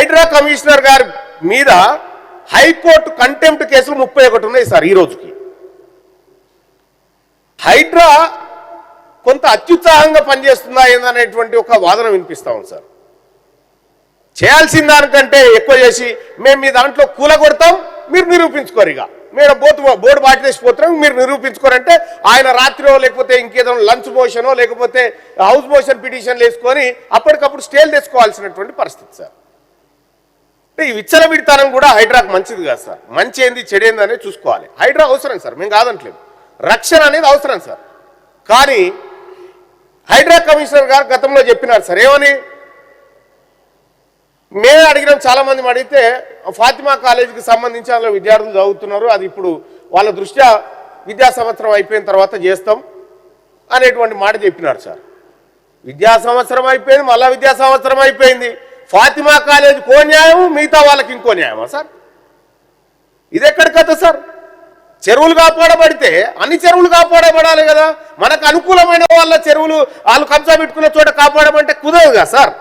Hydraa commissioner గారి మీద high court contempt కేసులు 31 ఉన్నాయి సార్ ఈ రోజుకి. హైడ్రా కొంత అత్యుత్సాహంగా పనిచేస్తుందా ఏందనేటువంటి ఒక వాదన వినిపిస్తా ఉంది సార్. చేయాల్సిన దానికంటే ఎక్కువ చేసి మేము మీ దాంట్లో కూలగొడతాం, మీరు నిరూపించుకోరు, ఇక మీరు బోర్డు బాటేసిపోతాం, మీరు నిరూపించుకోరంటే ఆయన రాత్రిలో లేకపోతే ఇంకేదో లంచ్ మోషనో లేకపోతే హౌస్ మోషన్ పిటిషన్లు వేసుకొని అప్పటికప్పుడు స్టేలు తెచ్చుకోవాల్సినటువంటి పరిస్థితి సార్. ఈ విచ్చలవిడితనం కూడా హైడ్రాకు మంచిది కాదు సార్. మంచి ఏంది చెడేంది అనేది చూసుకోవాలి. హైడ్రా అవసరం సార్, మేము కాదంటలేము, రక్షణ అనేది అవసరం సార్. కానీ హైడ్రా కమిషనర్ గారు గతంలో చెప్పినారు సార్, ఏమని మేమే అడిగినాం, చాలామంది అడిగితే ఫాతిమా కాలేజీకి సంబంధించి అందులో విద్యార్థులు చదువుతున్నారు, అది ఇప్పుడు వాళ్ళ దృష్ట్యా విద్యా సంవత్సరం అయిపోయిన తర్వాత చేస్తాం అనేటువంటి మాట చెప్పినారు సార్. విద్యా సంవత్సరం అయిపోయింది, మళ్ళా విద్యా సంవత్సరం అయిపోయింది, ఫాతిమా కాలేజీకి ఓ న్యాయం, మిగతా వాళ్ళకి ఇంకో న్యాయమా సార్? ఇది ఎక్కడి కథ సార్? చెరువులు కాపాడబడితే అన్ని చెరువులు కాపాడబడాలి కదా. మనకు అనుకూలమైన వాళ్ళ చెరువులు వాళ్ళు కబ్జా పెట్టుకునే చోట కాపాడమంటే కుదరదు కదా సార్.